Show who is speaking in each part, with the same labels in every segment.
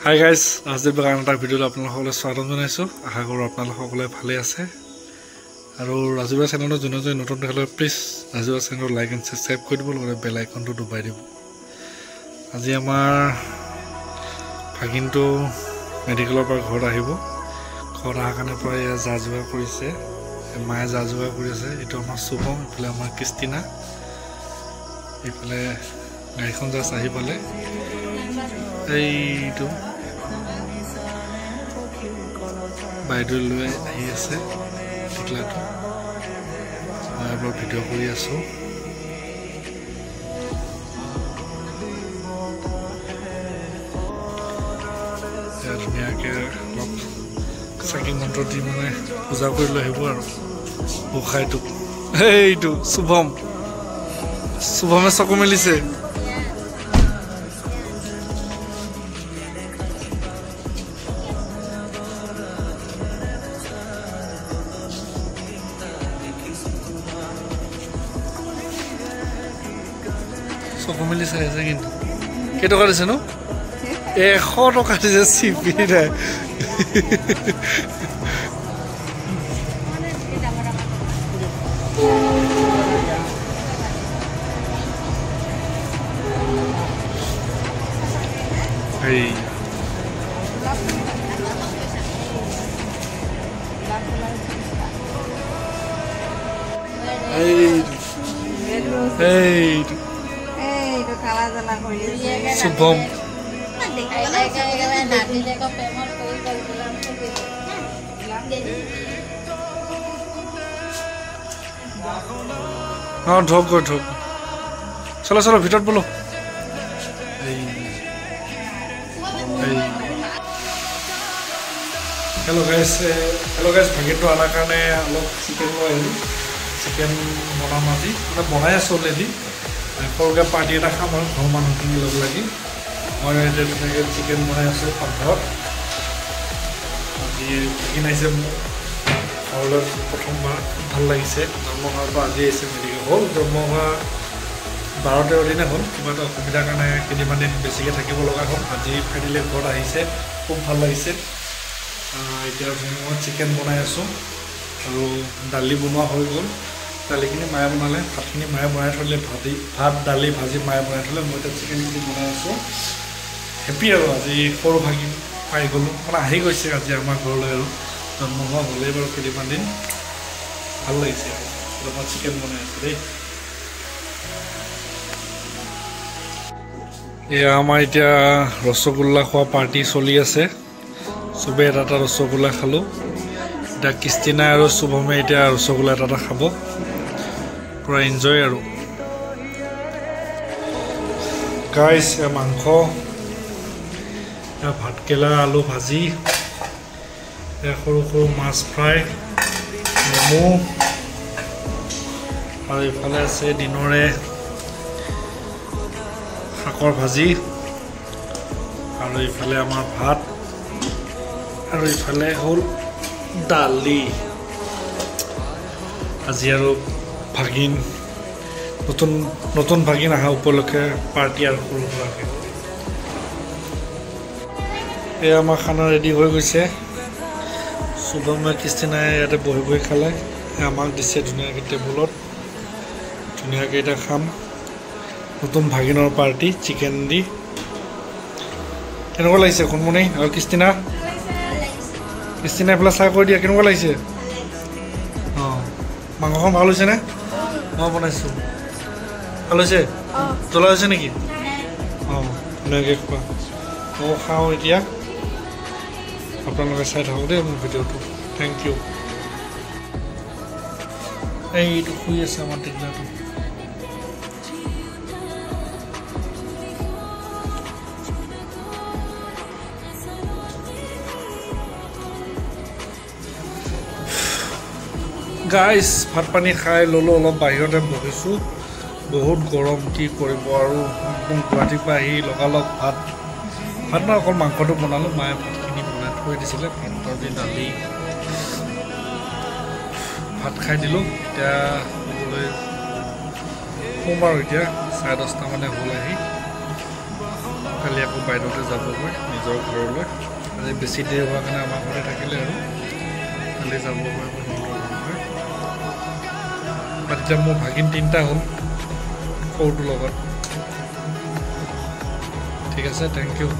Speaker 1: Hi guys, Rajdeep বাগান এটা ভিডিঅ'ত আপোনালোকসকলে স্বাগতম জনাইছোঁ। আশা কৰোঁ আপোনালোকসকলে ভালে আছে। আৰু ৰাজুবা চেনেলত যোনে যোনে নতুন দেখালে প্লিজ ৰাজুবা চেনেলত লাইক এণ্ড ছাবস্ক্ৰাইব কৰি দিব, লগতে বেল আইকনটো দবাই দিব। আজি আমাৰ ভাগিনটো মেডিকেলৰ পৰা ঘৰত আহিব। ঘৰত অহাৰ কাৰণে পৰা এয়া যা যোগাৰ কৰিছে, মায়ে যা যোগাৰ কৰি আছে। এইটো আমাৰ শুভম, এইফালে আমাৰ ক্ৰিষ্টিনা, এইফালে গাড়ীখন জাষ্ট আহি পালে। এইটো বাইদেউ লৈ আহি আছে টিকলাটো, মই এবাৰ ভিডিঅ' কৰি আছোঁ। ধুনীয়াকৈ অলপ চাকি মন্ত্ৰ দি মানে পূজা কৰি লৈ আহিব আৰু গোসাঁইটোক। এইটো শুভমে চকু মেলিছে। চকু মেলি চাই আছে কিন্তু। কেইটকা দিছে নো? 100 টকা দিছে চিপি নাই। শুভম ঢোক গৈ ঢোক। চলো চলো ভিতৰত বোলো। হেল্ল' গাইজ, ভাগিনটো অনাৰ কাৰণে অলপ চিকেন লৈ আহিলোঁ। চিকেন বনাম আজি, মানে বনাই আছোঁ অলৰেডি। সৰুকৈ পাৰ্টি এটা খাম আৰু ঘৰৰ মানুহখিনি লগ লাগি। মই এতিয়া ধুনীয়াকৈ চিকেন বনাই আছোঁ পাকঘৰত। আজি ভাগিন আহিছে মোৰ ঘৰলৈ প্ৰথমবাৰ, ভাল লাগিছে। জন্ম হোৱাৰ পৰা আজি আহিছে মেডিকেল। হ'ল জন্ম হোৱা 12-13 দিনে হ'ল। কিবা এটা অসুবিধাৰ কাৰণে কেইদিনমান দিন বেছিকৈ থাকিব লগা হ'ল। আজি ফাইনেলি ঘৰত আহিছে, খুব ভাল লাগিছে। এতিয়া মই চিকেন বনাই আছোঁ আৰু দালি বনোৱা হৈ গ'ল। দালিখিনি মায়ে বনালে, ভাতখিনি মায়ে বনাই থ'লে। ভাত দালি ভাজি মায়ে বনাই থ'লে। মই এতিয়া চিকেনখিনি বনাই আছোঁ। হেপী আৰু আজি সৰু ভাগিন পাই গ'লোঁ, মানে আহি গৈছে আজি আমাৰ ঘৰলৈ। আৰু জন্ম হোৱা হ'লেই বাৰু কেইদিনমান দিন, ভাল লাগিছে আৰু মই চিকেন বনাই আছোঁ দেই। এয়া আমাৰ এতিয়া ৰসগোল্লা খোৱা পাৰ্টি চলি আছে। চবেই এটা এটা ৰসগোল্লা খালোঁ। এতিয়া ক্ৰিষ্টিনা আৰু শুভমে এতিয়া ৰসগোল্লা এটা খাব, পূৰা এনজয় আৰু। গাইজ, মাংস, ভাতকেৰেলা আলু ভাজি, সৰু সৰু মাছ ফ্ৰাই, নেমু, আৰু ইফালে আছে দিনৰে শাকৰ ভাজি, আৰু ইফালে আমাৰ ভাত, আৰু ইফালে হ'ল দালি। আজি আৰু ভাগিন, নতুন ভাগিন অহা উপলক্ষে পাৰ্টি আৰু সৰু সুৰাকৈ। এয়া আমাৰ খানা ৰেডি হৈ গৈছে। শুভমে ক্ৰিষ্টিনাই ইয়াতে বহি বহি খালে। আমাক দিছে ধুনীয়াকৈ টেবুলত, ধুনীয়াকৈ এতিয়া খাম। নতুন ভাগিনৰ পাৰ্টি চিকেন দি। কেনেকুৱা লাগিছে সোণমণি আৰু ক্ৰিষ্টিনা? ক্ৰিষ্টিনা এইফালে চাহ কৰি দিয়া, কেনেকুৱা লাগিছে? অঁ, মাংসখন ভাল হৈছেনে? মই বনাইছোঁ, ভাল হৈছে? জ্বলা হৈছে নেকি? অঁ, ধুনীয়াকৈ খোৱা। মই খাওঁ এতিয়া, আপোনালোকে চাই থাকক দেই মোৰ ভিডিঅ'টো। Thank you. এইটো শুই আছে আমাৰ টিকলাটো। গাইজ, ভাত পানী খাই ল'লোঁ, অলপ বাহিৰতে বহিছোঁ। বহুত গৰম, কি কৰিব আৰু। গুৱাহাটীৰ পৰা আহি লগালগ ভাত মই অকল মাংসটো বনালোঁ। মায়ে ভাতখিনি বনাই থৈ দিছিলে, ভাতৰ দি দালি, ভাত খাই দিলোঁ। এতিয়া শুম আৰু এতিয়া 10:30 মানে হ'ল আহি। কালি আকৌ বাইদেউতে যাবগৈ নিজৰ ঘৰলৈ আজি বেছি দেৰি হোৱাৰ কাৰণে আমাৰ ঘৰতে থাকিলে আৰু কালি যাবগৈ বাট এতিয়া মোৰ ভাগিন 3টা হ'ল সৰুটোৰ লগত ঠিক আছে থেংক ইউ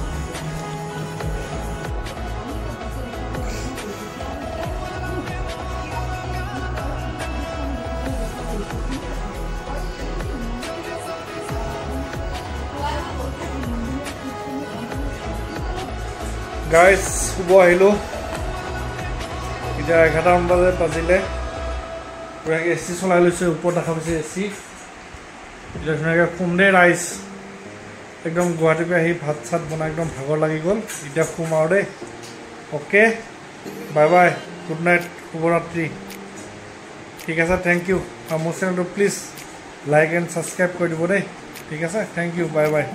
Speaker 1: গাইজ শুব আহিলোঁ এতিয়া 11টা বজাত বাজিলে পুৰাকৈ AC চলাই লৈছোঁ ওপৰত দেখা পাইছে AC এতিয়া ধুনীয়াকৈ শুম দেই ৰাইজ একদম গুৱাহাটীৰ পৰা আহি ভাত চাত বনাই একদম ভাগৰ লাগি গ'ল এতিয়া শুম আৰু দেই okay bye bye good night শুভৰাত্ৰি ঠিক আছে থেংক ইউ আৰু মোৰ চেনেলটো প্লিজ লাইক এণ্ড ছাবস্ক্ৰাইব কৰি দিব দেই ঠিক আছে থেংক ইউ বাই বাই